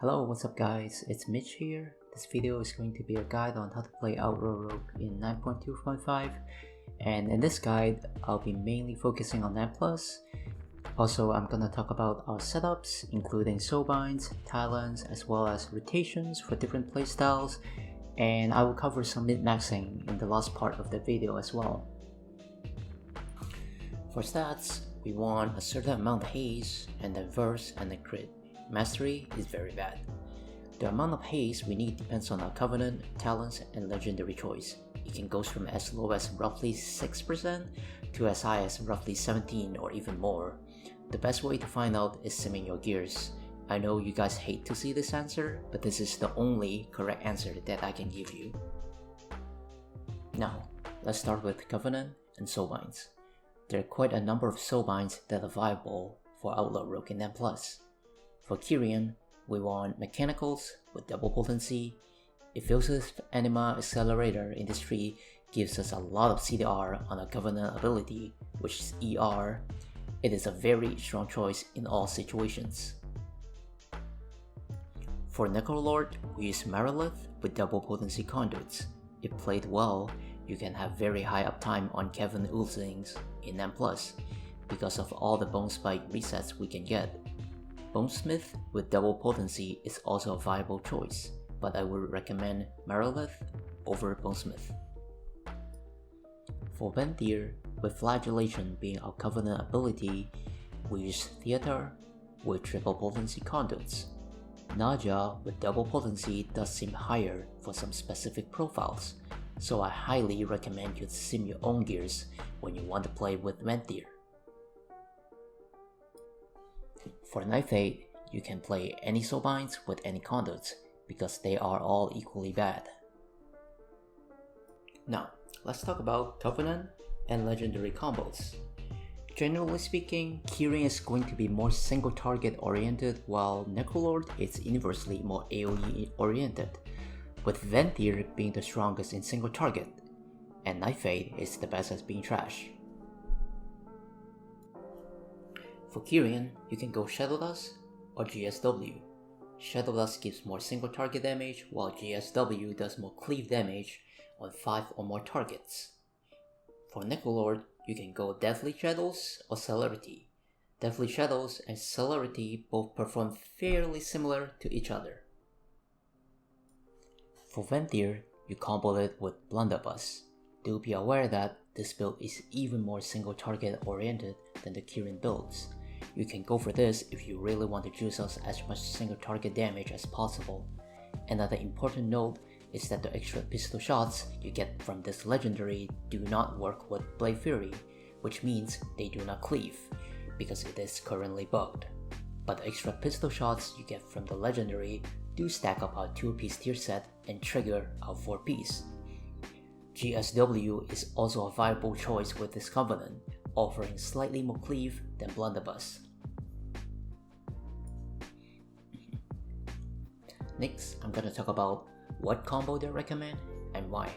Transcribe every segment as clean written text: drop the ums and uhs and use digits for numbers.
Hello, what's up guys, it's Mitch here. This video is going to be a guide on how to play Outlaw Rogue in 9.2.5, and in this guide, I'll be mainly focusing on 9+. Also, I'm gonna talk about our setups, including soulbinds, talents, as well as rotations for different playstyles, and I will cover some min-maxing in the last part of the video as well. For stats, we want a certain amount of haste, and then verse, and then crit. Mastery is very bad. The amount of haste we need depends on our Covenan, talents, and legendary choice. It can go from as low as roughly 6% to as high as roughly 17 or even more. The best way to find out is simming your gears. I know you guys hate to see this answer, but this is the only correct answer that I can give you. Now, let's start with Covenan and soulbinds. There are quite a number of soulbinds that are viable for Outlaw Rogue in 9+. For Kyrian, we want Mechanicals with double potency. Effusive Anima Accelerator in this tree gives us a lot of CDR on a Covenan ability, which is ER. It is a very strong choice in all situations. For Necrolord, we use Merilith with double potency Conduits. If played well, you can have very high uptime on Kevin Ulzings in 9+, because of all the Bonespike resets we can get. Bonesmith with double potency is also a viable choice, but I would recommend Merilith over Bonesmith. For Venthyr, with Flagellation being our Covenant ability, we use Theater with triple potency Conduits. Naja with double potency does seem higher for some specific profiles, so I highly recommend you sim your own gears when you want to play with Venthyr. For Nightfade, you can play any soulbinds with any Conduits because they are all equally bad. Now, let's talk about Covenant and legendary combos. Generally speaking, Kyrian is going to be more single target oriented, while Necrolord is inversely more AoE oriented, with Venthyr being the strongest in single target, and Nightfade is the best at being trash. For Kyrian, you can go Shadowdust or GSW. Shadowdust gives more single target damage, while GSW does more cleave damage on 5 or more targets. For Necrolord, you can go Deathly Shadows or Celerity. Deathly Shadows and Celerity both perform fairly similar to each other. For Venthyr, you combo it with Blunderbuss. Do be aware that this build is even more single target oriented than the Kyrian builds. You can go for this if you really want to juice us as much single target damage as possible. Another important note is that the extra pistol shots you get from this legendary do not work with Blade Fury, which means they do not cleave, because it is currently bugged. But the extra pistol shots you get from the legendary do stack up our 2-piece tier set and trigger our 4-piece. GSW is also a viable choice with this Covenant, offering slightly more cleave than Blunderbuss. Next, I'm gonna talk about what combo they recommend and why.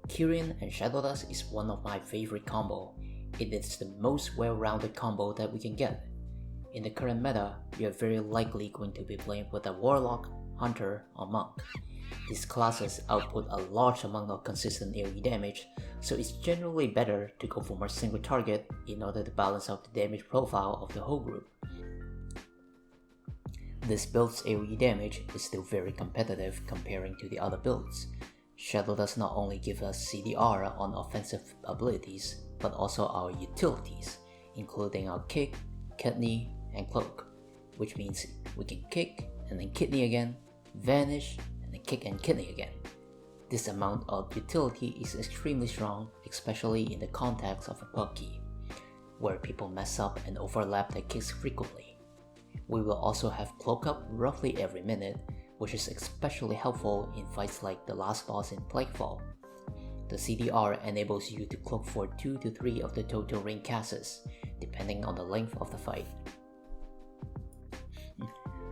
Kyrian and Shadowdust is one of my favorite combo. It is the most well-rounded combo that we can get. In the current meta, you are very likely going to be playing with a Warlock, Hunter, or Monk. These classes output a large amount of consistent AoE damage, so it's generally better to go for more single target in order to balance out the damage profile of the whole group. This build's AoE damage is still very competitive comparing to the other builds. Shadow does not only give us CDR on offensive abilities, but also our utilities, including our kick, kidney, and cloak, which means we can kick and then kidney again, vanish, and then kick and kidney again. This amount of utility is extremely strong, especially in the context of a bug key, where people mess up and overlap their kicks frequently. We will also have cloak up roughly every minute, which is especially helpful in fights like the last boss in Plaguefall. The CDR enables you to cloak for 2 to 3 of the total ring casts, depending on the length of the fight.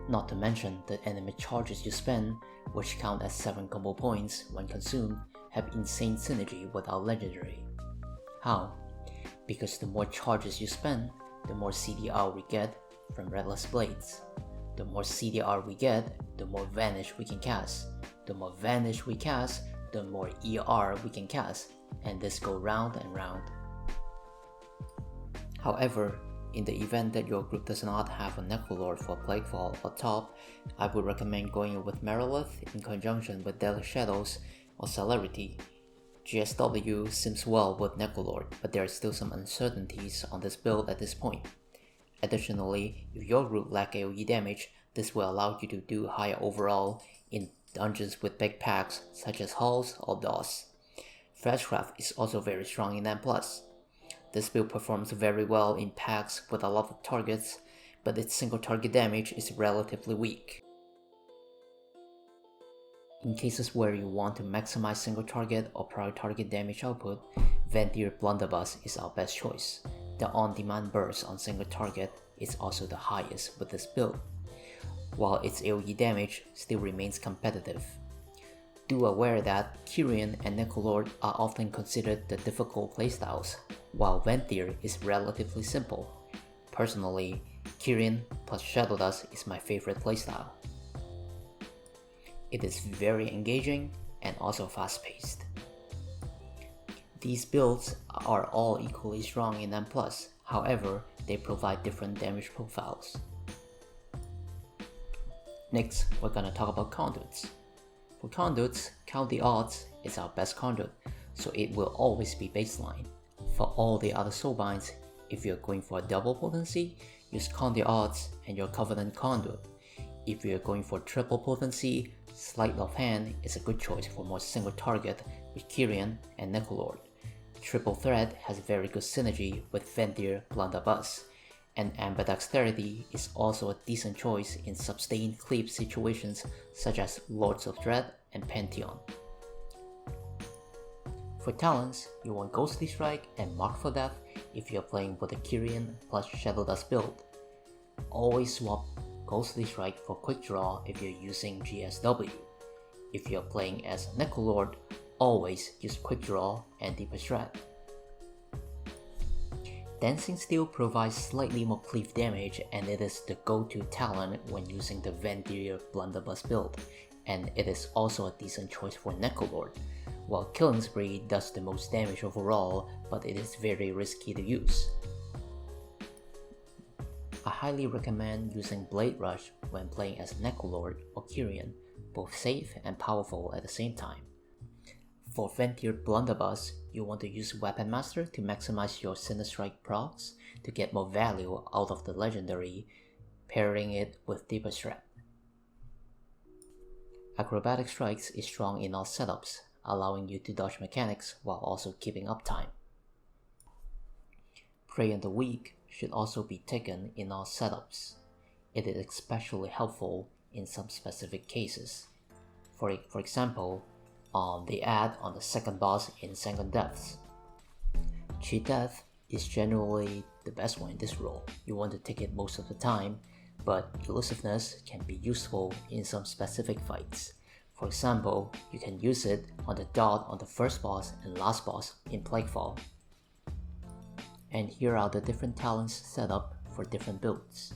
Not to mention the enemy charges you spend, which count as 7 combo points when consumed, have insane synergy with our legendary. How? Because the more charges you spend, the more CDR we get from Restless Blades. The more CDR we get, the more Vanish we can cast. The more Vanish we cast, the more ER we can cast, and this go round and round. However, in the event that your group does not have a Necrolord for Plaguefall or top, I would recommend going with Merilith in conjunction with Deadly Shadows or Celerity. GSW seems well with Necrolord, but there are still some uncertainties on this build at this point. Additionally, if your group lack AoE damage, this will allow you to do higher overall in dungeons with big packs such as Halls or DOS. Flashcraft is also very strong in N+. This build performs very well in packs with a lot of targets, but its single target damage is relatively weak. In cases where you want to maximize single target or prior target damage output, Venthyr+Blunderbuss is our best choice. The on-demand burst on single target is also the highest with this build, while its AoE damage still remains competitive. Do aware that Kyrian and Necrolord are often considered the difficult playstyles, while Venthyr is relatively simple. Personally, Kyrian+Shadowdust is my favorite playstyle. It is very engaging and also fast-paced. These builds are all equally strong in N+, however, they provide different damage profiles. Next, we're gonna talk about Conduits. For Conduits, Count the Odds is our best conduit, so it will always be baseline. For all the other soulbinds, if you're going for a double potency, use Count the Odds and your Covenan conduit. If you're going for triple potency, Sleight of Hand is a good choice for more single target with Kyrian and Necrolord. Triple Threat has very good synergy with Venthyr+Blunderbuss, and Ambidexterity is also a decent choice in sustained cleave situations such as Lords of Dread and Pantheon. For talents, you want Ghostly Strike and Mark for Death if you're playing with a Kyrian+Shadowdust build. Always swap Ghostly Strike for Quick Draw if you're using GSW. If you're playing as Necrolord, always use Quick Draw and Deeper Strat. Dancing Steel provides slightly more cleave damage, and it is the go-to talent when using the Venthyr+Blunderbuss build, and it is also a decent choice for Necrolord, while Killing Spree does the most damage overall, but it is very risky to use. I highly recommend using Blade Rush when playing as Necrolord or Kyrian, both safe and powerful at the same time. For Venthyr+Blunderbuss, you want to use Weapon Master to maximize your Sinnerstrike procs to get more value out of the legendary, pairing it with Deeper Strat. Acrobatic Strikes is strong in all setups, allowing you to dodge mechanics while also keeping uptime. Prey on the Weak should also be taken in all setups. It is especially helpful in some specific cases. For example, the ad on the second boss in Second Depths. Cheat Death is generally the best one in this role. You want to take it most of the time, but elusiveness can be useful in some specific fights. For example, you can use it on the dot on the first boss and last boss in Plaguefall. And here are the different talents set up for different builds.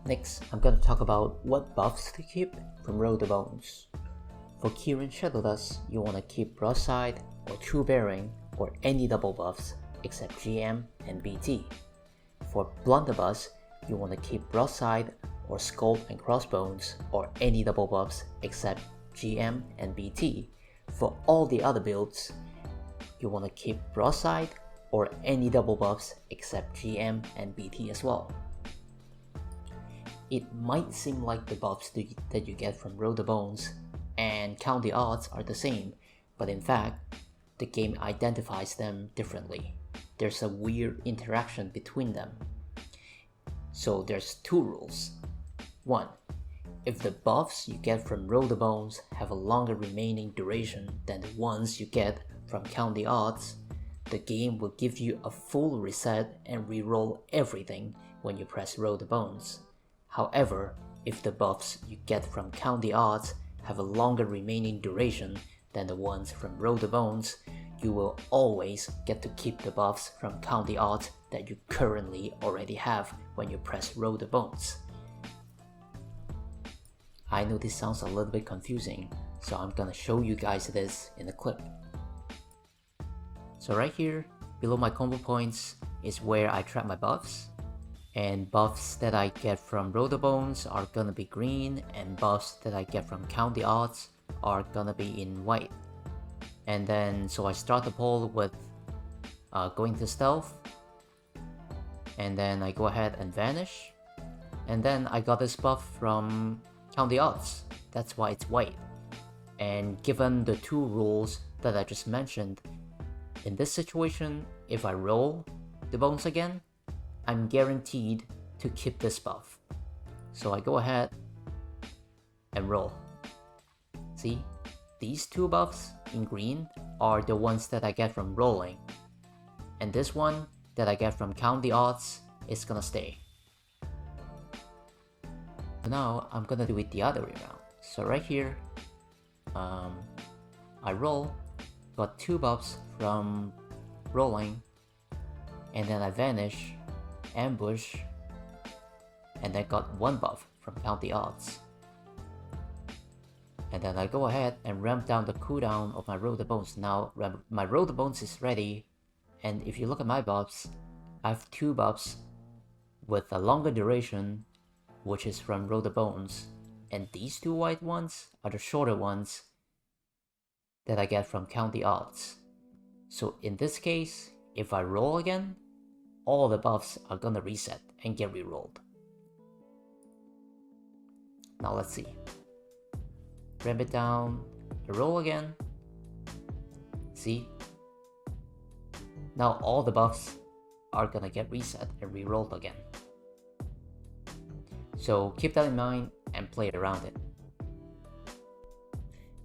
Next, I'm going to talk about what buffs to keep from Roll the Bones. For Kyrian+Shadowdust, you want to keep Broadside or True Bearing or any double buffs except GM and BT. For Blunderbuss, you want to keep Broadside or Skull and Crossbones or any double buffs except GM and BT. For all the other builds, you want to keep Broadside or any double buffs except GM and BT as well. It might seem like the buffs that you get from Roll the Bones and Count the Odds are the same, but in fact, the game identifies them differently. There's a weird interaction between them. So there's two rules. 1. If the buffs you get from Roll the Bones have a longer remaining duration than the ones you get from Count the Odds, the game will give you a full reset and reroll everything when you press Roll the Bones. However, if the buffs you get from Count the Odds have a longer remaining duration than the ones from Roll the Bones, you will always get to keep the buffs from Count the Odds that you currently already have when you press Roll the Bones. I know this sounds a little bit confusing, so I'm gonna show you guys this in a clip. So right here, below my combo points is where I track my buffs, and buffs that I get from Roll the Bones are gonna be green, and buffs that I get from Count the Odds are gonna be in white. And then, so I start the poll with going to stealth, and then I go ahead and vanish, and then I got this buff from Count the Odds, that's why it's white. And given the two rules that I just mentioned, in this situation, if I roll the bones again, I'm guaranteed to keep this buff. So I go ahead and roll. See, these two buffs in green are the ones that I get from rolling, and this one that I get from Count the Odds is gonna stay. So now I'm gonna do it the other way around. So right here, I roll, got two buffs from rolling, and then I vanish, ambush, and then got one buff from Count the Odds. And then I go ahead and ramp down the cooldown of my Roll the Bones. Now my Roll the Bones is ready, and if you look at my buffs, I have two buffs with a longer duration, which is from Roll the Bones, and these two white ones are the shorter ones that I get from Count the Odds. So in this case, if I roll again, all the buffs are gonna reset and get re-rolled. Now let's see. Ramp it down, roll again. See? Now all the buffs are gonna get reset and re-rolled again. So keep that in mind and play around it.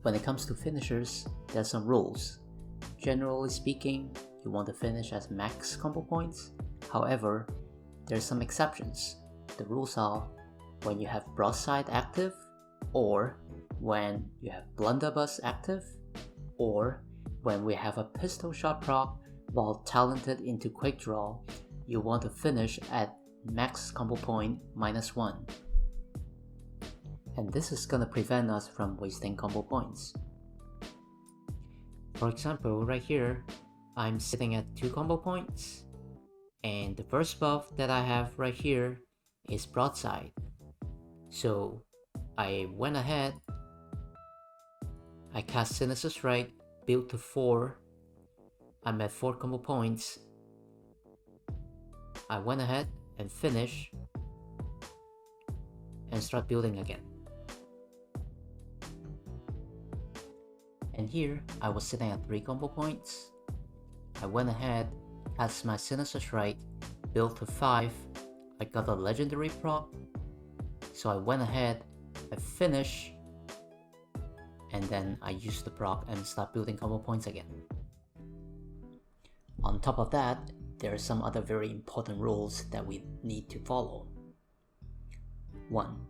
When it comes to finishers, there's some rules. Generally speaking, you want to finish as max combo points. However, there's some exceptions. The rules are when you have Broadside active, or when you have Blunderbuss active, or when we have a pistol shot proc while talented into Quick Draw, you want to finish at max combo point -1. And this is gonna prevent us from wasting combo points. For example, right here, I'm sitting at 2 combo points, and the first buff that I have right here is Broadside. So I went ahead, I cast Sinister Strike, built to 4, I'm at 4 combo points. I went ahead and finish and start building again. And here, I was sitting at 3 combo points. I went ahead, cast my Sinister Strike, built to 5, I got a legendary proc, so I went ahead, I finished, and then I used the proc and start building combo points again. On top of that, there are some other very important rules that we need to follow. 1.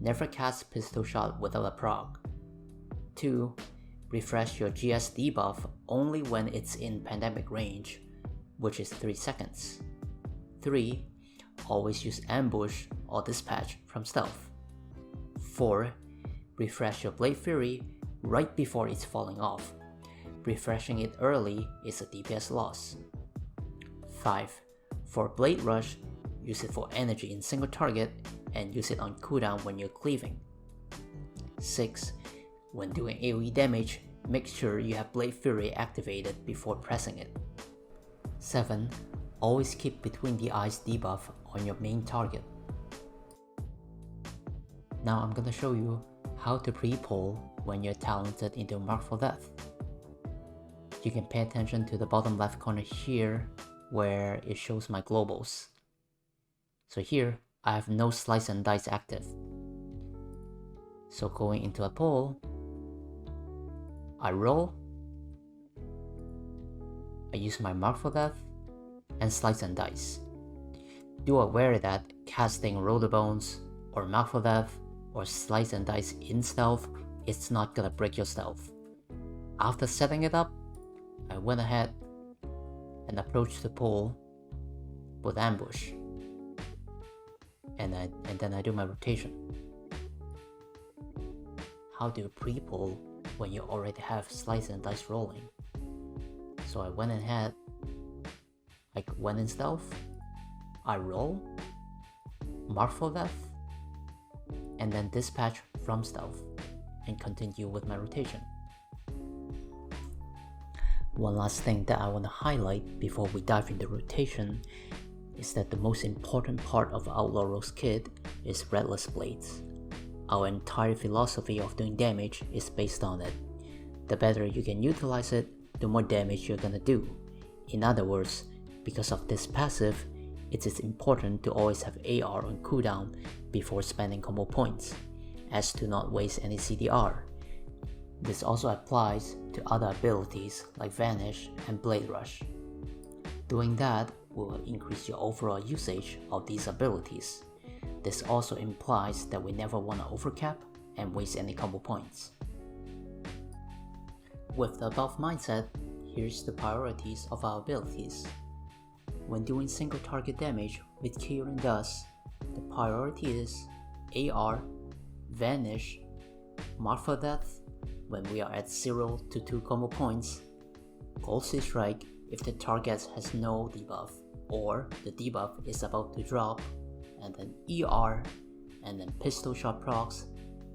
Never cast Pistol Shot without a proc. 2. Refresh your GS debuff only when it's in pandemic range, which is 3 seconds. 3. Always use ambush or dispatch from stealth. 4. Refresh your Blade Fury right before it's falling off. Refreshing it early is a DPS loss. 5. For Blade Rush, use it for energy in single target and use it on cooldown when you're cleaving. 6. When doing AoE damage, make sure you have Blade Fury activated before pressing it. 7. Always keep Between the Eyes debuff on your main target. Now I'm gonna show you how to pre-pull when you're talented into Mark for Death. You can pay attention to the bottom left corner here where it shows my globals. So here, I have no Slice and Dice active. So going into a pull, I roll, I use my Mark for Death, and Slice and Dice. Do aware that casting Roll the Bones or Mark for Death or slice and dice in stealth, it's not gonna break your stealth. After setting it up, I went ahead and approached the pool with ambush, and then I do my rotation. How do you pre-pull when you already have slice and dice rolling? So I went ahead, I went in stealth, I roll, mark for death, and then dispatch from stealth, and continue with my rotation. One last thing that I want to highlight before we dive into rotation is that the most important part of Outlaw Rogue's kit is Restless Blades. Our entire philosophy of doing damage is based on it. The better you can utilize it, the more damage you're gonna do. In other words, because of this passive, it is important to always have AR on cooldown before spending combo points, as to not waste any CDR. This also applies to other abilities like Vanish and Blade Rush. Doing that will increase your overall usage of these abilities. This also implies that we never want to overcap and waste any combo points. With the above mindset, here's the priorities of our abilities. When doing single target damage with Kyrian+, the priority is AR, Vanish, Mark for Death when we are at 0 to 2 combo points, Ghostly Strike if the target has no debuff or the debuff is about to drop, and then ER, and then Pistol Shot procs,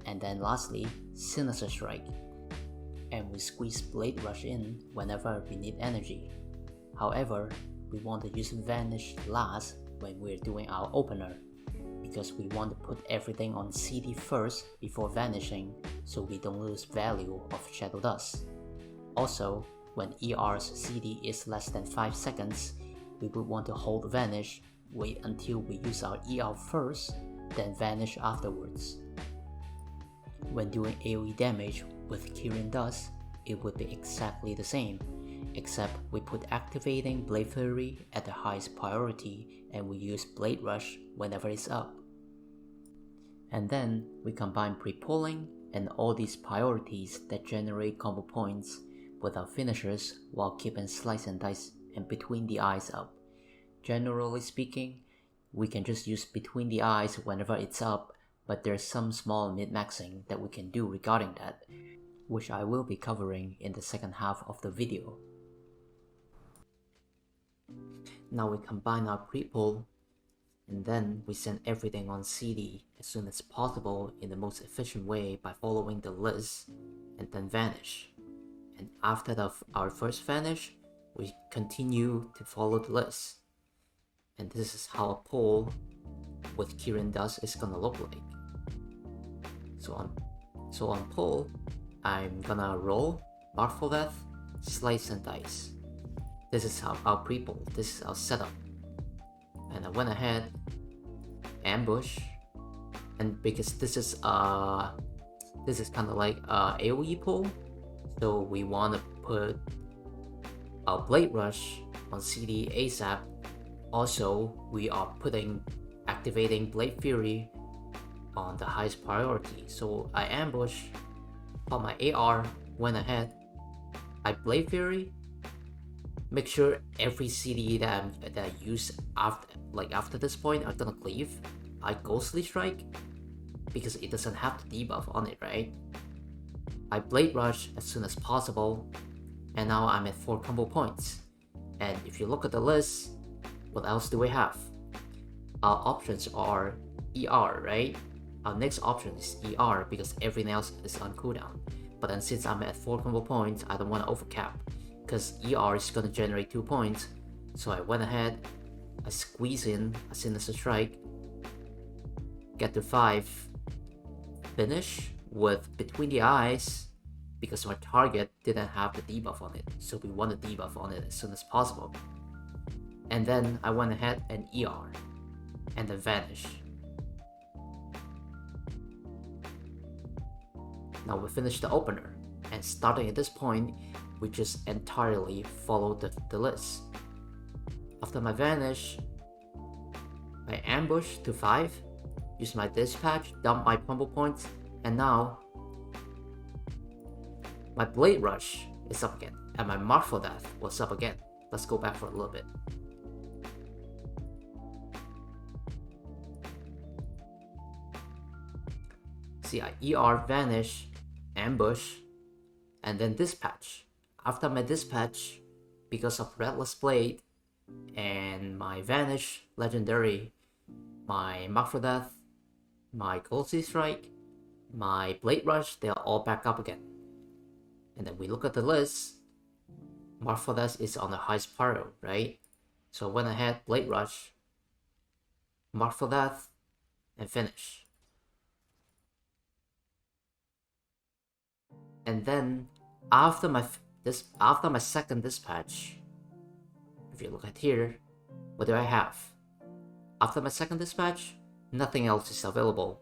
and then lastly Sinister Strike. And we squeeze Blade Rush in whenever we need energy. However, we want to use Vanish last when we're doing our opener, because we want to put everything on CD first before vanishing so we don't lose value of Shadowdust. Also, when ER's CD is less than 5 seconds, we would want to hold Vanish, wait until we use our ER first, then Vanish afterwards. When doing AoE damage with Kyrian+, it would be exactly the same, except we put activating Blade Fury at the highest priority and we use Blade Rush whenever it's up. And then we combine pre-pulling and all these priorities that generate combo points with our finishers while keeping Slice and Dice and Between the Eyes up. Generally speaking, we can just use Between the Eyes whenever it's up, but there's some small min-maxing that we can do regarding that, which I will be covering in the second half of the video. Now we combine our pre-pull, and then we send everything on CD as soon as possible in the most efficient way by following the list, and then vanish. And after our first vanish, we continue to follow the list. And this is how a pull with Kyrian+ is gonna look like. So on pull, I'm gonna roll, Mark for Death, Slice and Dice. This is our pre-pull, this is our setup. And I went ahead, ambush, and because this is kind of like AoE pull, so we want to put our Blade Rush on CD ASAP. Also, we are activating Blade Fury on the highest priority. So I ambush, pop my AR, went ahead, I Blade Fury. Make sure every CD that I use after this point are gonna cleave. I Ghostly Strike because it doesn't have the debuff on it, right? I Blade Rush as soon as possible, and now I'm at 4 combo points. And if you look at the list, what else do we have? Our options are ER, right? Our next option is ER because everything else is on cooldown. But then since I'm at 4 combo points, I don't want to overcap, because ER is going to generate 2 points. So I went ahead, I squeeze in a Sinister Strike, get to 5, finish with Between the Eyes, because our target didn't have the debuff on it, so we want a debuff on it as soon as possible. And then I went ahead and ER, and then vanish. Now we finished the opener, and starting at this point, we just entirely follow the list. After my vanish, I ambush to 5, use my dispatch, dump my combo points, and now my Blade Rush is up again, and my Mark for Death was up again. Let's go back for a little bit. See, I ER, Vanish, Ambush, and then Dispatch. After my Dispatch, because of Restless Blade and my Vanish Legendary, my Mark for Death, my Ghostly Strike, my Blade Rush, they're all back up again. And then we look at the list. Mark for Death is on the highest priority, right? So I went ahead, Blade Rush, Mark for Death, and finish. And then after my second dispatch, if you look at here, what do I have? After my second dispatch, nothing else is available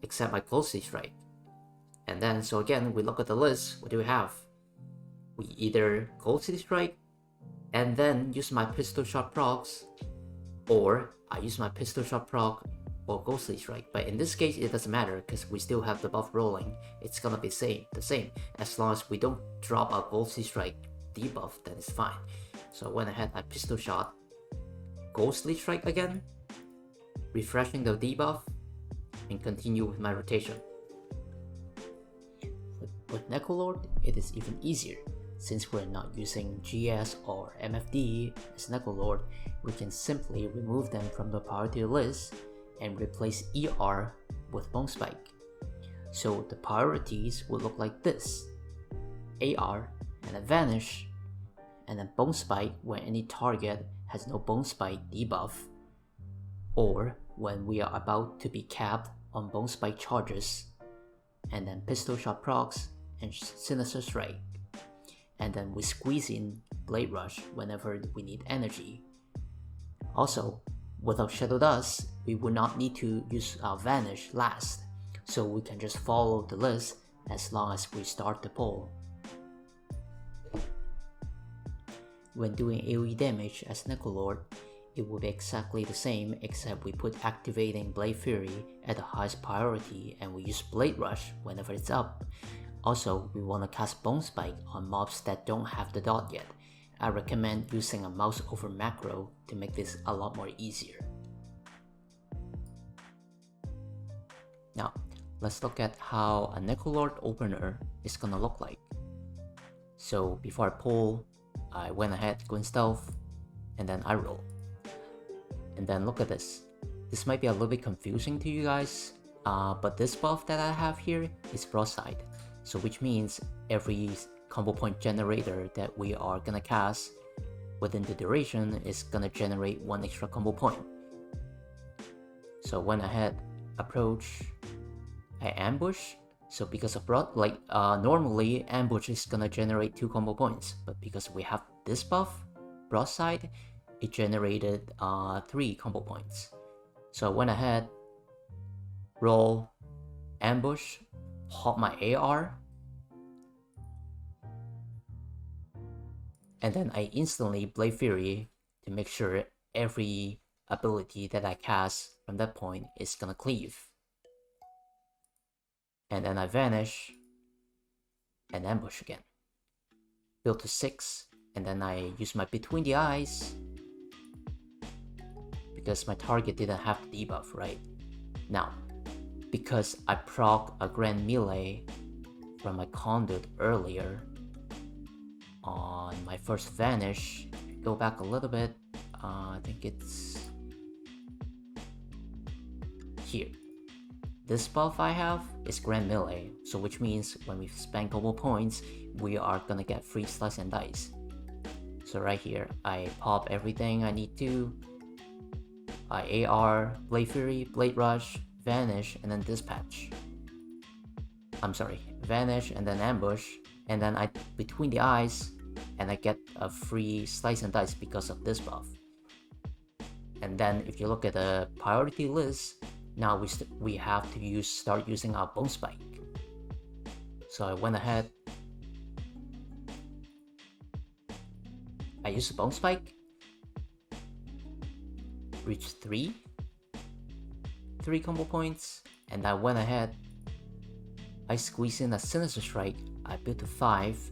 except my Ghostly Strike. And then, so again, we look at the list, what do we have? We either Ghostly Strike and then use my Pistol Shot procs, or I use my Pistol Shot proc or Ghostly Strike. But in this case, it doesn't matter because we still have the buff rolling. It's gonna be the same. As long as we don't drop our Ghostly Strike debuff, then it's fine. So I went ahead, I Pistol Shot, Ghostly Strike again, refreshing the debuff, and continue with my rotation. With Necrolord, it is even easier. Since we're not using GS or MFD as Necrolord, we can simply remove them from the priority list and replace ER with Bonespike. So the priorities would look like this: AR and then Vanish, and then Bonespike when any target has no Bonespike debuff, or when we are about to be capped on Bonespike charges, and then Pistol Shot procs and Sinister Strike. And then we squeeze in Blade Rush whenever we need energy. Also, without Shadowdust, we would not need to use our Vanish last, so we can just follow the list as long as we start the pull. When doing AoE damage as Necrolord, it will be exactly the same except we put activating Blade Fury at the highest priority and we use Blade Rush whenever it's up. Also, we want to cast Bonespike on mobs that don't have the dot yet. I recommend using a mouse over macro to make this a lot more easier. Now, let's look at how a Necrolord opener is gonna look like. So before I pull, I went ahead, go in stealth, and then I roll. And then look at this. This might be a little bit confusing to you guys, but this buff that I have here is broadside. So which means every combo point generator that we are gonna cast within the duration is gonna generate one extra combo point. So went ahead, approach, I ambush. So because of normally ambush is gonna generate 2 combo points, but because we have this buff, broadside, it generated 3 combo points. So I went ahead, roll, ambush, pop my AR, and then I instantly Blade Fury to make sure every ability that I cast from that point is gonna cleave. And then I vanish and ambush again. Build to 6, and then I use my Between the Eyes because my target didn't have the debuff, right? Now, because I proc a Grand Melee from my Conduit earlier on my first Vanish, go back a little bit, I think it's here. This buff I have is Grand Melee, so which means when we spend combo points, we are gonna get free Slice and Dice. So right here, I pop everything I need to. I AR, Blade Fury, Blade Rush, Vanish, and then Dispatch. I'm sorry, Vanish and then Ambush, and then I Between the Eyes, and I get a free Slice and Dice because of this buff. And then if you look at the priority list, now we have to start using our Bonespike. So I went ahead, I used the Bonespike, reach 3, 3 combo points, and I went ahead, I squeezed in a Sinister Strike, I built to 5.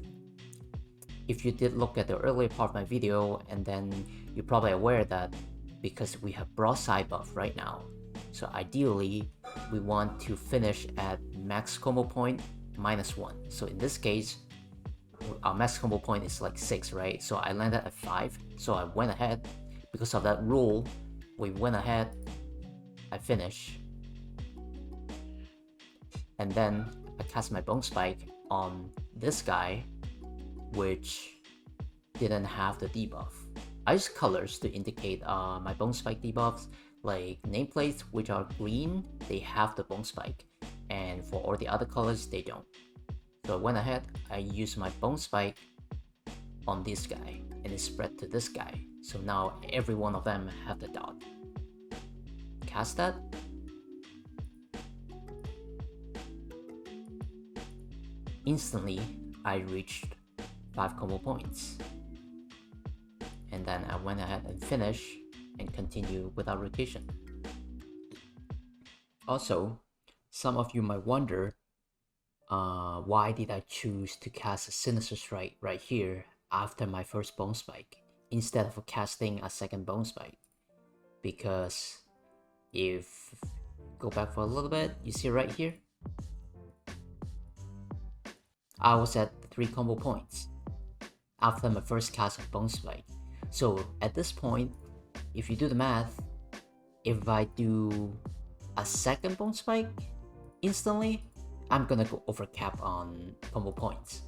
If you did look at the earlier part of my video, and then you're probably aware that because we have broadside buff right now, so ideally we want to finish at max combo point -1. So in this case, our max combo point is like 6, right? So I landed at 5, so I went ahead, because of that rule, we went ahead, I finished, and then I cast my Bonespike on this guy, which didn't have the debuff. I use colors to indicate my Bonespike debuffs, like nameplates which are green, they have the Bonespike, and for all the other colors, they don't. So I went ahead, I used my Bonespike on this guy, and it spread to this guy. So now every one of them have the dot. Cast that. Instantly, I reached 5 combo points. And then I went ahead and finished and continued with our rotation. Also, some of you might wonder, why did I choose to cast a Sinister Strike right here after my first Bonespike instead of casting a second Bonespike? Because if go back for a little bit, you see right here, I was at 3 combo points after my first cast of Bonespike. So at this point, if you do the math, if I do a second Bonespike instantly, I'm gonna go over cap on combo points.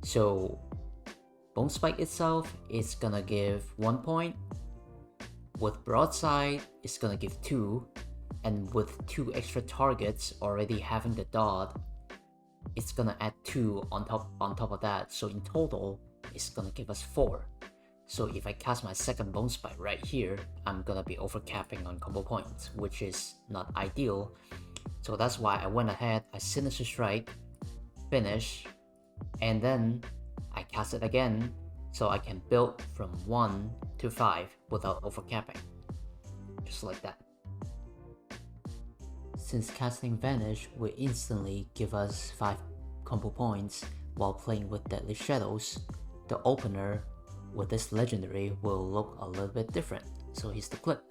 So Bonespike itself is gonna give 1 point, with broadside it's gonna give 2, and with 2 extra targets already having the dot, it's gonna add 2 on top of that, so in total it's gonna give us 4. So if I cast my second Bonespike right here, I'm gonna be overcapping on combo points, which is not ideal. So that's why I went ahead, I Sinister Strike, finish, and then I cast it again, so I can build from 1 to 5 without overcapping. Just like that. Since casting Vanish will instantly give us 5 combo points while playing with Deadly Shadows, the opener with this legendary will look a little bit different. So here's the clip.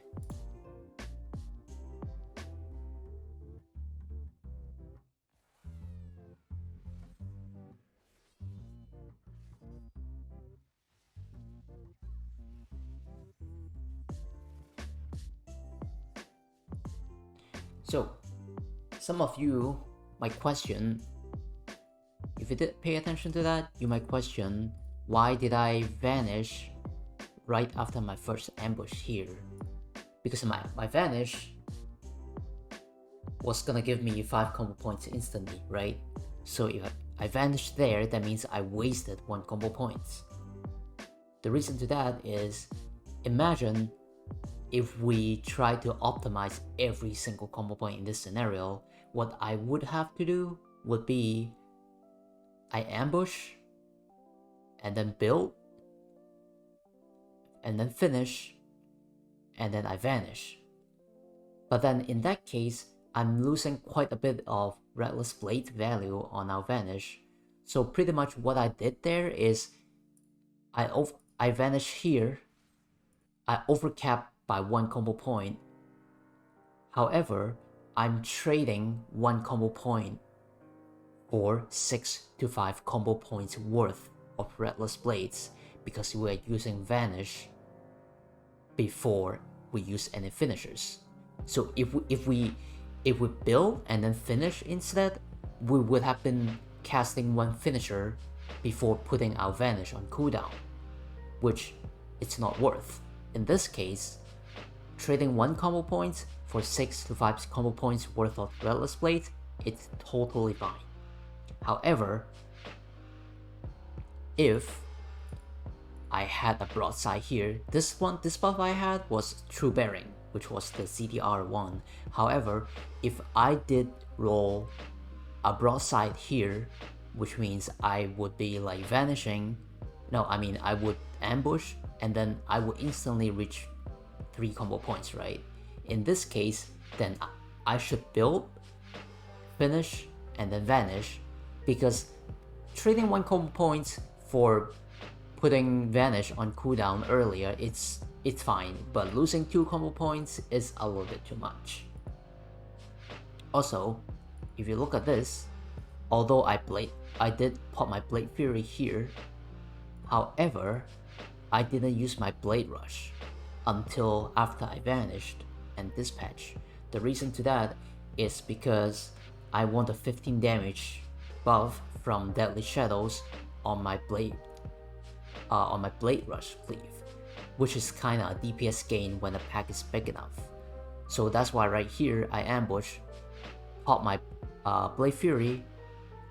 So, some of you might question, if you did pay attention to that, you might question, why did I vanish right after my first ambush here? Because my vanish was gonna give me 5 combo points instantly, right? So if I vanished there, that means I wasted 1 combo points. The reason to that is, imagine if we try to optimize every single combo point in this scenario, what I would have to do would be, I ambush, and then build, and then finish, and then I vanish. But then in that case, I'm losing quite a bit of Restless Blades value on our vanish. So pretty much what I did there is, I vanish here, I overcap by 1 combo point. However, I'm trading 1 combo point for 6 to 5 combo points worth of Restless Blades, because we are using Vanish before we use any finishers. So if we build and then finish instead, we would have been casting 1 finisher before putting our Vanish on cooldown, which it's not worth. In this case, trading 1 combo points for 6 to 5 combo points worth of Restless Blades, it's totally fine. However, if I had a broadside here, this buff I had was True Bearing, which was the CDR one. However, if I did roll a broadside here, which means I would be like vanishing, I would ambush, and then I would instantly reach 3 combo points, right? in this case, then I should build, finish, and then vanish, because trading 1 combo points for putting vanish on cooldown earlier, it's fine, but losing 2 combo points is a little bit too much. Also, if you look at this, although I did pop my Blade Fury here, however, I didn't use my Blade Rush until after I vanished and dispatch. The reason to that is because I want a 15 damage buff from Deadly Shadows on my Blade Rush cleave, which is kinda a DPS gain when the pack is big enough. So that's why right here I ambush, pop my Blade Fury,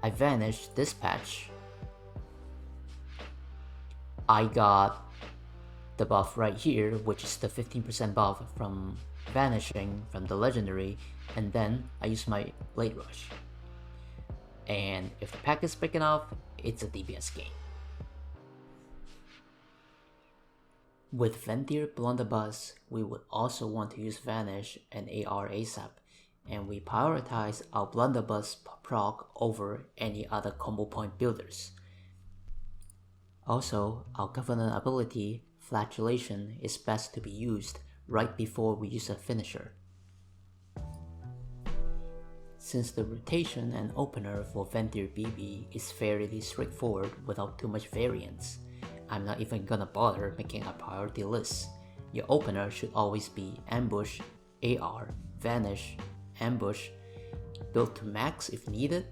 I vanish, dispatch. I got the buff right here, which is the 15% buff from vanishing from the legendary, and then I use my Blade Rush. And if the pack is big enough, it's a DPS gain. With Venthyr+Blunderbuss, we would also want to use Vanish and AR ASAP, and we prioritize our Blunderbuss proc over any other combo point builders. Also, our Covenan ability, Flagellation, is best to be used right before we use a finisher. Since the rotation and opener for Venthyr BB is fairly straightforward without too much variance, I'm not even gonna bother making a priority list. Your opener should always be Ambush, AR, Vanish, Ambush, build to max if needed,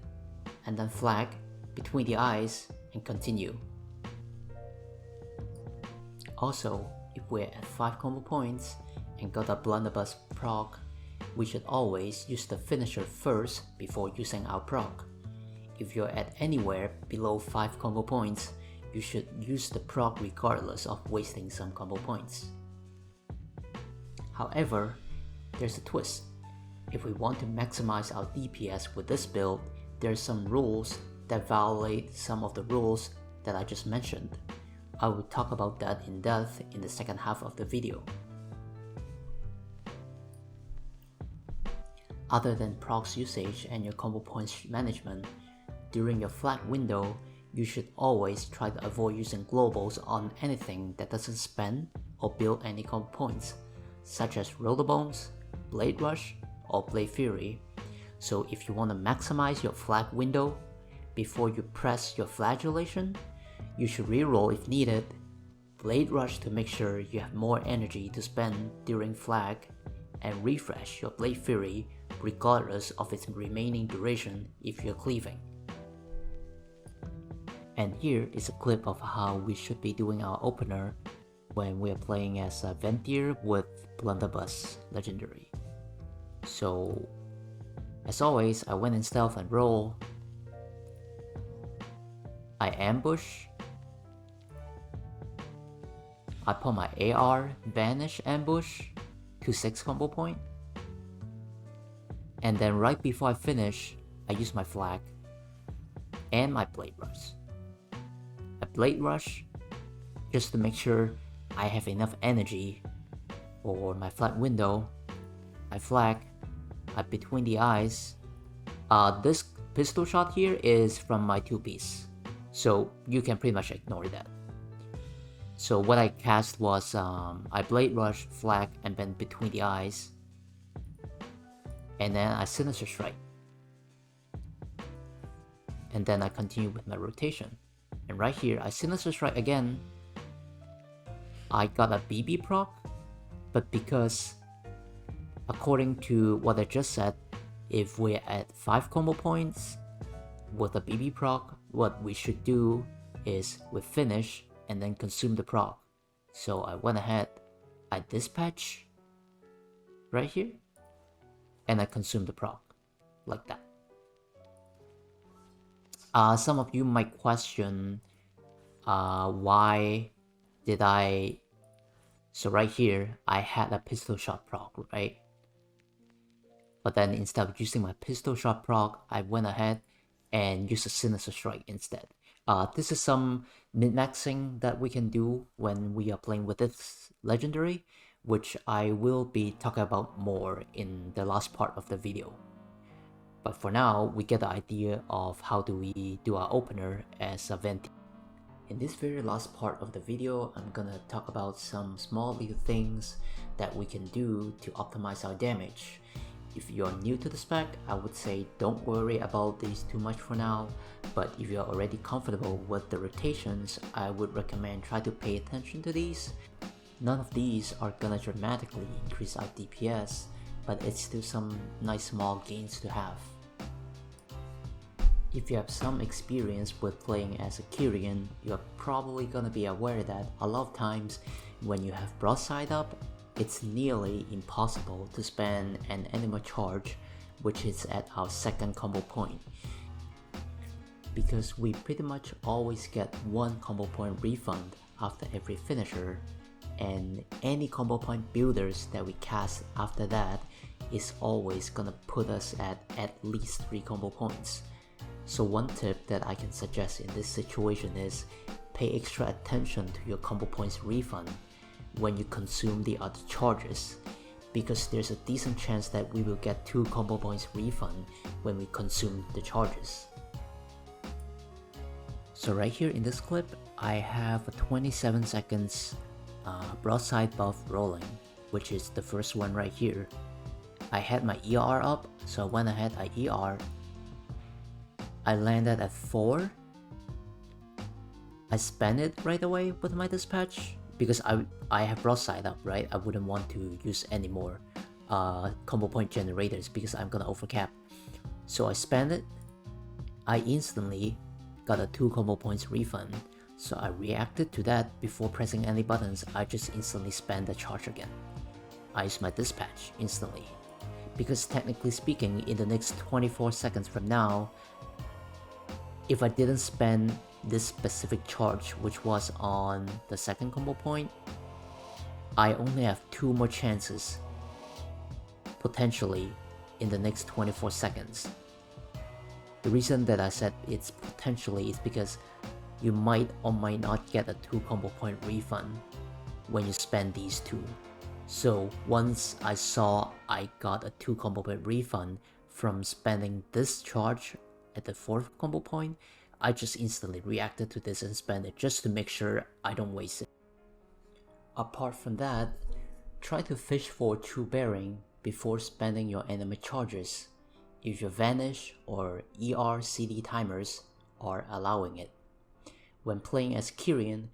and then Flag, Between the Eyes, and continue. Also, if we're at 5 combo points and got a Blunderbuss proc, we should always use the finisher first before using our proc. If you're at anywhere below 5 combo points, you should use the proc regardless of wasting some combo points. However, there's a twist. If we want to maximize our DPS with this build, there are some rules that violate some of the rules that I just mentioned. I will talk about that in depth in the second half of the video. Other than procs usage and your combo points management, during your flag window, you should always try to avoid using globals on anything that doesn't spend or build any combo points, such as Rollerbones, Blade Rush, or Blade Fury. So if you want to maximize your flag window before you press your Flagellation, you should reroll if needed, Blade Rush to make sure you have more energy to spend during flag, and refresh your Blade Fury regardless of its remaining duration if you're cleaving. And here is a clip of how we should be doing our opener when we're playing as Venthyr with Blunderbuss Legendary. So, as always, I went in stealth and roll. I ambush. I put my AR Vanish ambush to 6 combo point. And then right before I finish, I use my flag and my Blade Rush. A Blade Rush just to make sure I have enough energy for my flag window. I flag, I Between the Eyes. This pistol shot here is from my 2-piece, so you can pretty much ignore that. So what I cast was I Blade Rush, flag, and then Between the Eyes, and then I Sinister Strike, and then I continue with my rotation. And right here I Sinister Strike again. I got a BB proc, but because according to what I just said, if we're at 5 combo points with a BB proc, what we should do is we finish and then consume the proc. So I went ahead, I dispatch right here, and I consume the proc, like that. Some of you might question why did I... So right here, I had a pistol shot proc, right? But then instead of using my pistol shot proc, I went ahead and used a Sinister Strike instead. This is some min-maxing that we can do when we are playing with this legendary. which I will be talking about more in the last part of the video. But for now, we get the idea of how do we do our opener as a Venthyr. In this very last part of the video, I'm gonna talk about some small little things that we can do to optimize our damage. If you're new to the spec, I would say don't worry about these too much for now, but if you're already comfortable with the rotations, I would recommend try to pay attention to these. None of these are gonna dramatically increase our DPS, but it's still some nice small gains to have. If you have some experience with playing as a Kyrian, you're probably gonna be aware that a lot of times when you have broadside up, it's nearly impossible to spend an animacharge, which is at our second combo point. Because we pretty much always get one combo point refund after every finisher, and any combo point builders that we cast after that is always gonna put us at least 3 combo points. So one tip that I can suggest in this situation is pay extra attention to your combo points refund when you consume the other charges, because there's a decent chance that we will get 2 combo points refund when we consume the charges. So right here in this clip, I have a 27 seconds broadside buff rolling, which is the first one right here. I had my ER up, so I went ahead, I ER. I landed at 4. I spent it right away with my dispatch because I have broadside up, right? I wouldn't want to use any more combo point generators because I'm gonna overcap. So I spent it. I instantly got a 2 combo points refund. So I reacted to that before pressing any buttons. I just instantly spent the charge again. I used my dispatch instantly. Because technically speaking, in the next 24 seconds from now, if I didn't spend this specific charge, which was on the second combo point, I only have 2 more chances, potentially, in the next 24 seconds. The reason that I said it's potentially is because you might or might not get a 2 combo point refund when you spend these 2. So once I saw I got a 2 combo point refund from spending this charge at the 4th combo point, I just instantly reacted to this and spent it just to make sure I don't waste it. Apart from that, try to fish for true bearing before spending your animacharges if your Vanish or ER CD timers are allowing it. When playing as Kyrian,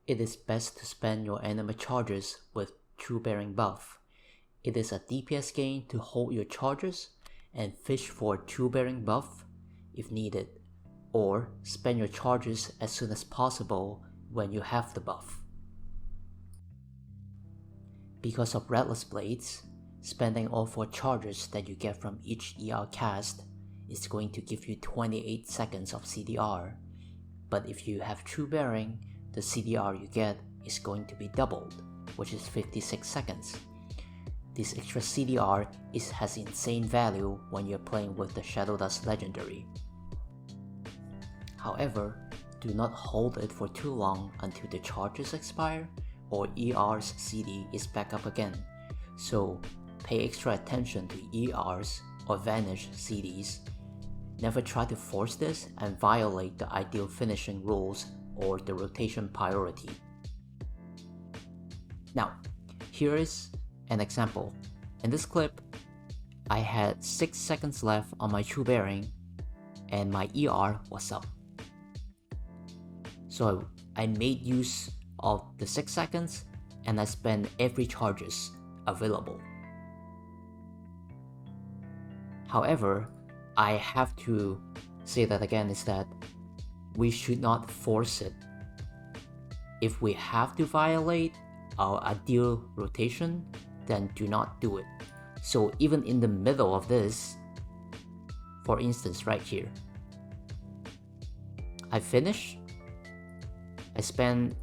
it is best to spend your animacharges with true bearing buff. It is a DPS gain to hold your charges and fish for true bearing buff if needed, or spend your charges as soon as possible when you have the buff. Because of Restless Blades, spending all 4 charges that you get from each ER cast is going to give you 28 seconds of CDR, but if you have True Bearing, the CDR you get is going to be doubled, which is 56 seconds. This extra CDR has insane value when you're playing with the Shadowdust legendary. However, do not hold it for too long until the charges expire or ER's CD is back up again. So pay extra attention to ERs or Vanish CDs. Never try to force this and violate the ideal finishing rules or the rotation priority. Now, here is an example. In this clip, I had 6 seconds left on my True Bearing and my ER was up. So I made use of the 6 seconds and I spent every charges available. However, I have to say that again is that we should not force it. If we have to violate our ideal rotation, then do not do it. So even in the middle of this, for instance right here, I finish, I spend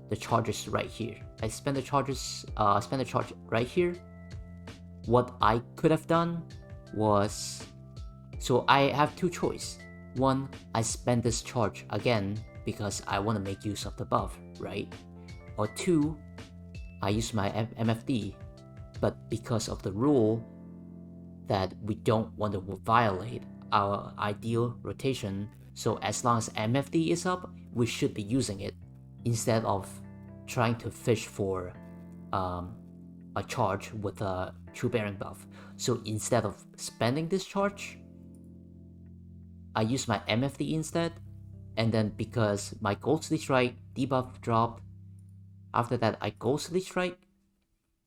the charges right here. I spend the charge right here. What I could have done was, so I have 2 choices. One, I spend this charge again because I want to make use of the buff, right? Or 2, I use my MFD but because of the rule that we don't want to violate our ideal rotation, so as long as MFD is up, we should be using it instead of trying to fish for a charge with a true bearing buff. So instead of spending this charge, I use my MFD instead, and then because my Ghostly Strike debuff dropped, after that I Ghostly Strike,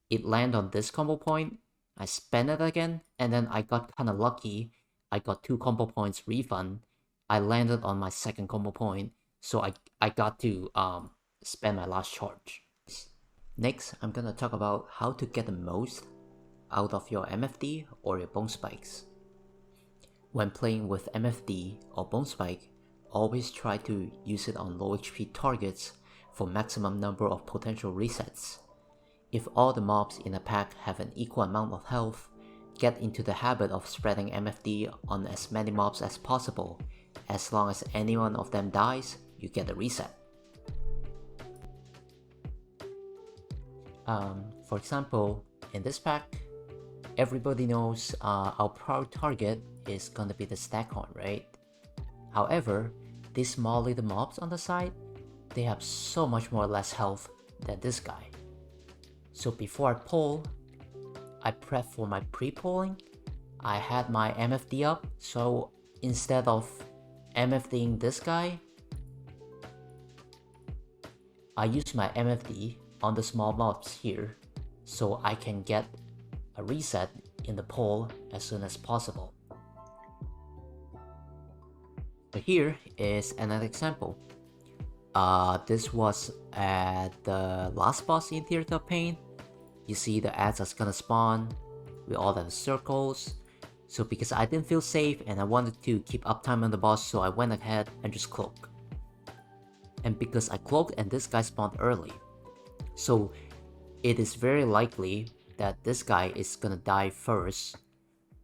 it landed on this combo point, I spend it again, and then I got kinda lucky, I got 2 combo points refund, I landed on my second combo point, so I got to spend my last charge. Next, I'm gonna talk about how to get the most out of your MFD or your Bonespikes. When playing with MFD or Bonespike, always try to use it on low HP targets for maximum number of potential resets. If all the mobs in a pack have an equal amount of health, get into the habit of spreading MFD on as many mobs as possible. As long as any one of them dies, you get a reset. For example, in this pack, everybody knows our priority target is gonna be the Stackhorn, right? However, these small little mobs on the side, they have so much more less health than this guy. So before I pull, I prep for my pre-pulling. I had my MFD up, so instead of MFDing this guy, I use my MFD on the small mobs here, so I can get a reset in the pull as soon as possible. So here is another example. This was at the last boss in Theater of Pain. You see the ads that's gonna spawn with all the circles. So because I didn't feel safe and I wanted to keep uptime on the boss, so I went ahead and just cloaked. And because I cloaked and this guy spawned early, so it is very likely that this guy is gonna die first.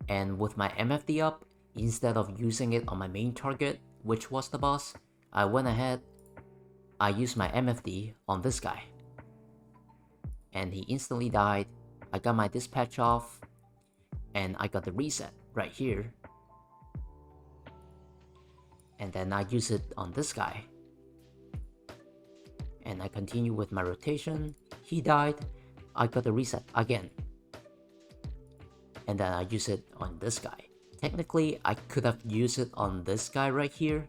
And with my MFD up, instead of using it on my main target, which was the boss, I went ahead, I used my MFD on this guy. And he instantly died. I got my dispatch off, and I got the reset right here. And then I use it on this guy. And I continue with my rotation. He died, I got the reset again. And then I use it on this guy. Technically, I could have used it on this guy right here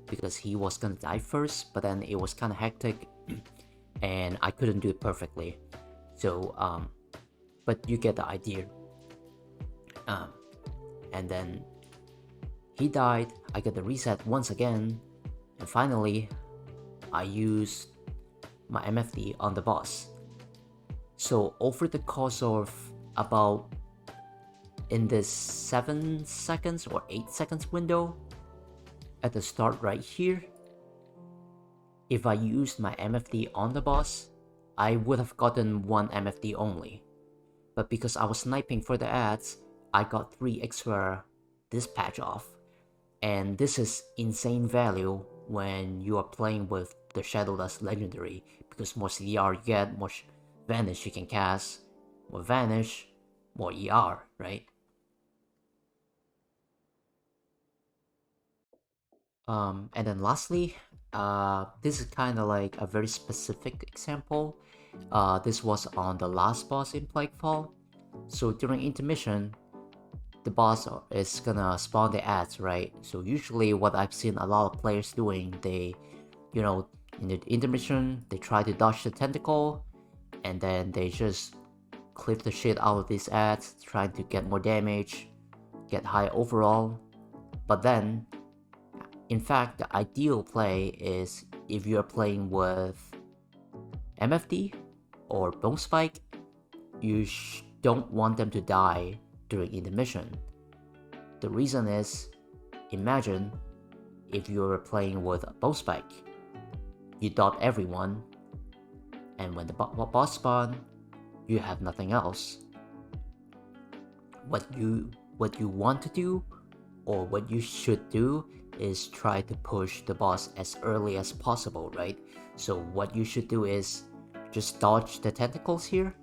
because he was gonna die first, but then it was kinda hectic and I couldn't do it perfectly. So, but you get the idea. And then he died, I get the reset once again, and finally, I used my MFD on the boss. So over the course of about in this 7 seconds or 8 seconds window, at the start right here, if I used my MFD on the boss, I would have gotten 1 MFD only. But because I was sniping for the ads, I got 3 extra dispatch off. And this is insane value when you are playing with the Shadowlands legendary, because more CDR you get, more Vanish you can cast, more Vanish, more ER, right? And then lastly, this is kind of like a very specific example. This was on the last boss in Plaguefall. So during intermission, the boss is gonna spawn the ads, right? So usually what I've seen a lot of players doing, they, you know, in the intermission, they try to dodge the tentacle, and then they just clip the shit out of these ads, trying to get more damage, get high overall. But then, in fact, the ideal play is if you're playing with MFD or Bonespike, you don't want them to die during intermission. The reason is, imagine if you're playing with a Bonespike, you dot everyone, and when the boss spawn, you have nothing else. What you want to do, or what you should do, is try to push the boss as early as possible, right? So what you should do is just dodge the tentacles here,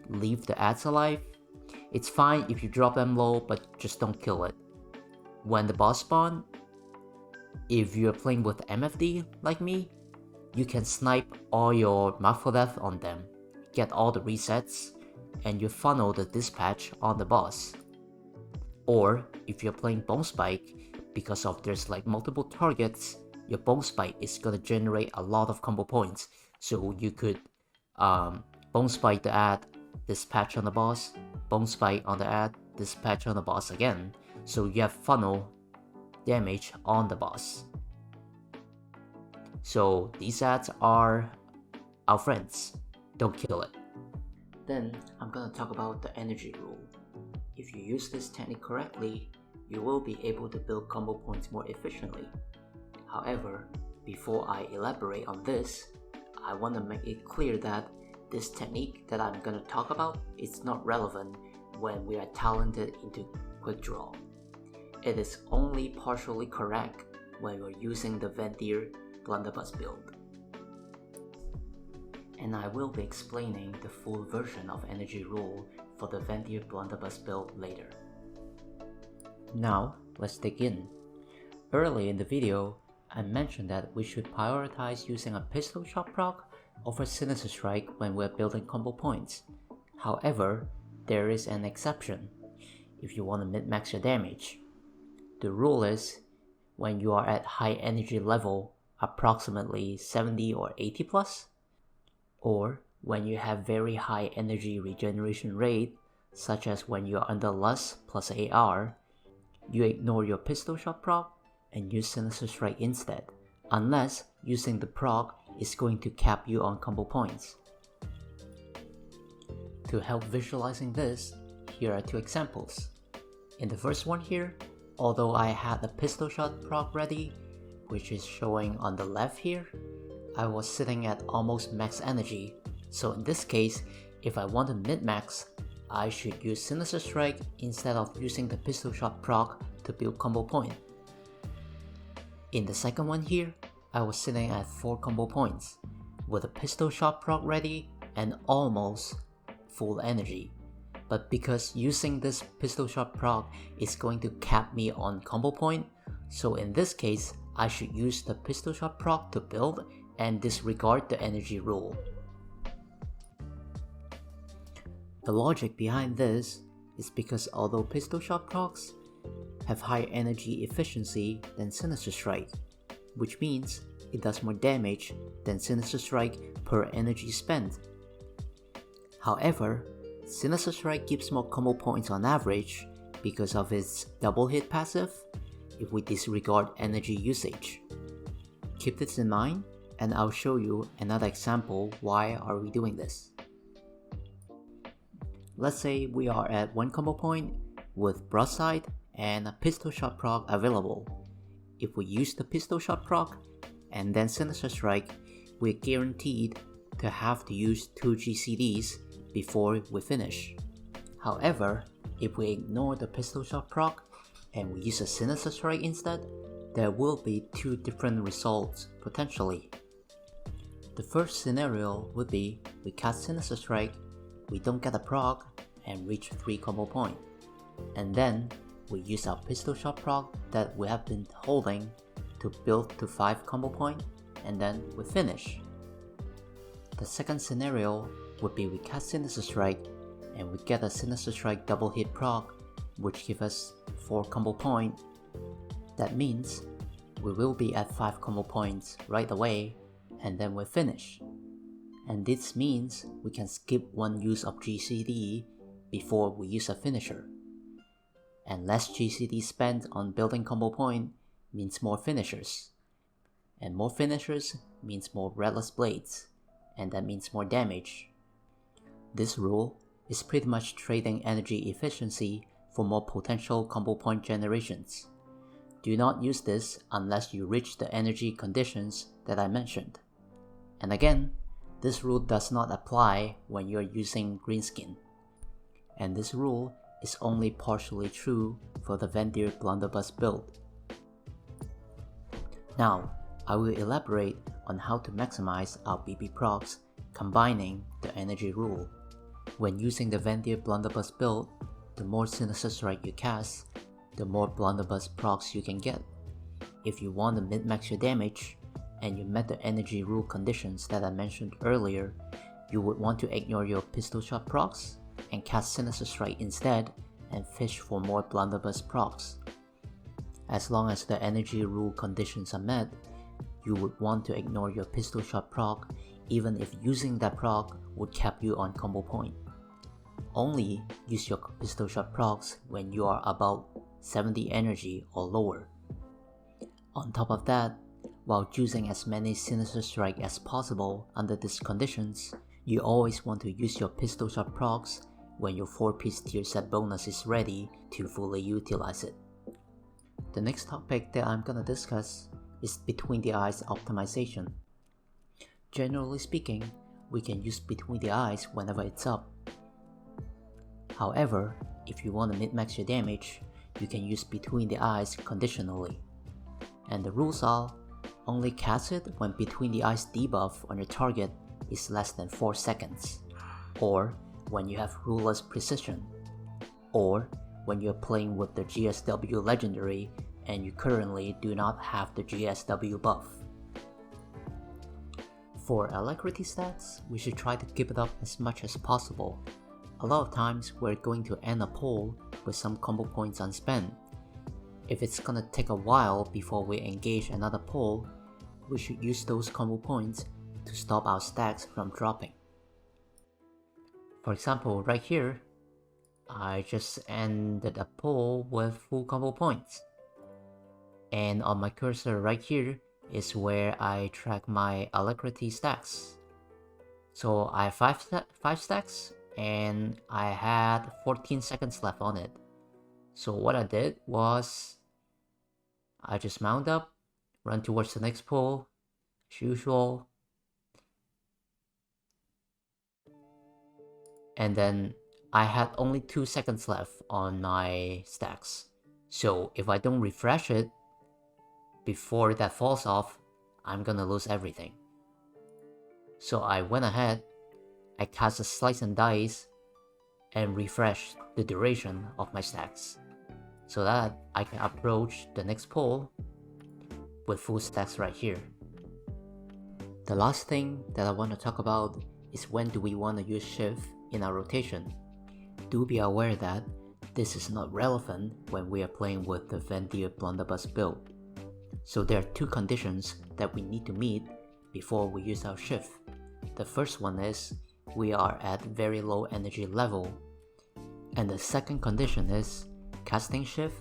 leave the ads alive. It's fine if you drop them low, but just don't kill it. When the boss spawn, if you're playing with MFD like me, you can snipe all your Mark for Death on them, get all the resets, and you funnel the dispatch on the boss. Or if you're playing Bonespike, because of there's like multiple targets, your Bonespike is gonna generate a lot of combo points. So you could Bonespike the ad, dispatch on the boss, Bonespike on the ad, dispatch on the boss again. So you have funnel damage on the boss. So these ads are our friends. Don't kill it. Then I'm gonna talk about the energy rule. If you use this technique correctly, you will be able to build combo points more efficiently. However, before I elaborate on this, I want to make it clear that this technique that I'm going to talk about is not relevant when we are talented into quick draw. It is only partially correct when we're using the Venthyr+Blunderbuss build. And I will be explaining the full version of energy rule for the Venthyr+Blunderbuss build later. Now, let's dig in. Early in the video, I mentioned that we should prioritize using a pistol shot proc over Sinister Strike when we're building combo points. However, there is an exception if you want to min-max your damage. The rule is, when you are at high energy level, approximately 70 or 80 plus, or when you have very high energy regeneration rate, such as when you are under Lust plus AR, you ignore your pistol shot proc and use Sinister Strike instead, unless using the proc is going to cap you on combo points. To help visualizing this, here are two examples. In the first one here, although I had the pistol shot proc ready, which is showing on the left here, I was sitting at almost max energy, so in this case, if I want to min-max, I should use Sinister Strike instead of using the pistol shot proc to build combo point. In the second one here, I was sitting at 4 combo points, with a pistol shot proc ready and almost full energy. But because using this pistol shot proc is going to cap me on combo point, so in this case, I should use the pistol shot proc to build and disregard the energy rule. The logic behind this is because although pistol shot procs have higher energy efficiency than Sinister Strike, which means it does more damage than Sinister Strike per energy spent. However, Sinister Strike gives more combo points on average because of its double hit passive if we disregard energy usage. Keep this in mind, and I'll show you another example why are we doing this. Let's say we are at 1 combo point with Broadside and a pistol shot proc available. If we use the pistol shot proc and then Sinister Strike, we're guaranteed to have to use 2 GCDs before we finish. However, if we ignore the pistol shot proc and we use a Sinister Strike instead, there will be 2 different results potentially. The first scenario would be we cast Sinister Strike, we don't get a proc and reach 3 combo point, and then we use our pistol shot proc that we have been holding to build to 5 combo point, and then we finish. The second scenario would be we cast Sinister Strike and we get a Sinister Strike double hit proc, which gives us 4 combo point. That means we will be at 5 combo points right away, and then we finish. And this means we can skip 1 use of GCD before we use a finisher. And less GCD spent on building combo point means more finishers. And more finishers means more Restless Blades, and that means more damage. This rule is pretty much trading energy efficiency for more potential combo point generations. Do not use this unless you reach the energy conditions that I mentioned. And again, this rule does not apply when you're using Greenskin. And this rule is only partially true for the Venthyr+Blunderbuss build. Now, I will elaborate on how to maximize our BP procs combining the energy rule. When using the Venthyr+Blunderbuss build, the more Sinister Strike you cast, the more Blunderbuss procs you can get. If you want to min-max your damage, and you met the energy rule conditions that I mentioned earlier, you would want to ignore your pistol shot procs and cast Sinister Strike instead and fish for more Blunderbuss procs. As long as the energy rule conditions are met, you would want to ignore your pistol shot proc even if using that proc would cap you on combo point. Only use your pistol shot procs when you are about 70 energy or lower. On top of that, while choosing as many Sinister Strike as possible under these conditions, you always want to use your pistol shot procs when your 4-piece tier set bonus is ready to fully utilize it. The next topic that I'm gonna discuss is Between the Eyes optimization. Generally speaking, we can use Between the Eyes whenever it's up. However, if you want to min-max your damage, you can use Between the Eyes conditionally. And the rules are, only cast it when Between the Eyes debuff on your target is less than 4 seconds, or when you have Ruler's Precision, or when you're playing with the GSW legendary and you currently do not have the GSW buff. For Alacrity stats, we should try to keep it up as much as possible. A lot of times we're going to end a pull with some combo points unspent. If it's gonna take a while before we engage another pull, we should use those combo points to stop our stacks from dropping. For example, right here, I just ended a pull with full combo points. And on my cursor right here is where I track my Alacrity stacks. So I have 5 stacks and I had 14 seconds left on it. So what I did was I just mount up, run towards the next pull, as usual, and then I had only 2 seconds left on my stacks. So if I don't refresh it before that falls off, I'm gonna lose everything. So I went ahead, I cast a Slice and Dice and refreshed the duration of my stacks so that I can approach the next pull with full stacks right here. The last thing that I want to talk about is when do we want to use Shiv in our rotation. Do be aware that this is not relevant when we are playing with the Venthyr+Blunderbuss build. So there are 2 conditions that we need to meet before we use our Shiv. The first one is we are at very low energy level, and the second condition is casting Shiv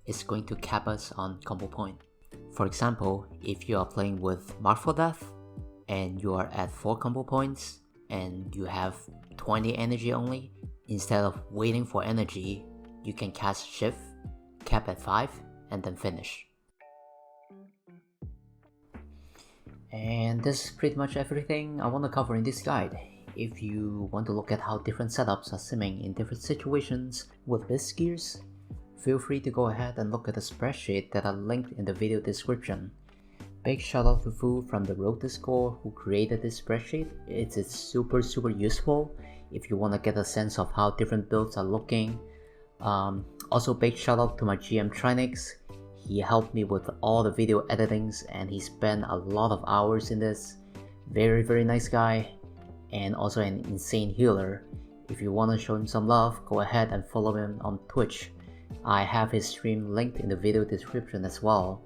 is going to cap us on combo point. For example, if you are playing with Mark for Death and you are at 4 combo points and you have 20 energy only, instead of waiting for energy, you can cast Shiv, cap at 5, and then finish. And this is pretty much everything I want to cover in this guide. If you want to look at how different setups are simming in different situations with this gears, feel free to go ahead and look at the spreadsheet that I linked in the video description. Big shout out to Fu from the Road Discord who created this spreadsheet. It's super useful if you want to get a sense of how different builds are looking. Also big shout out to my GM Trinix. He helped me with all the video editings and he spent a lot of hours in this. Very nice guy, and also an insane healer. If you want to show him some love, go ahead and follow him on Twitch. I have his stream linked in the video description as well.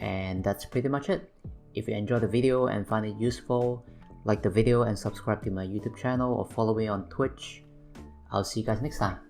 And that's pretty much it. If you enjoyed the video and find it useful, like the video and subscribe to my YouTube channel or follow me on Twitch. I'll see you guys next time.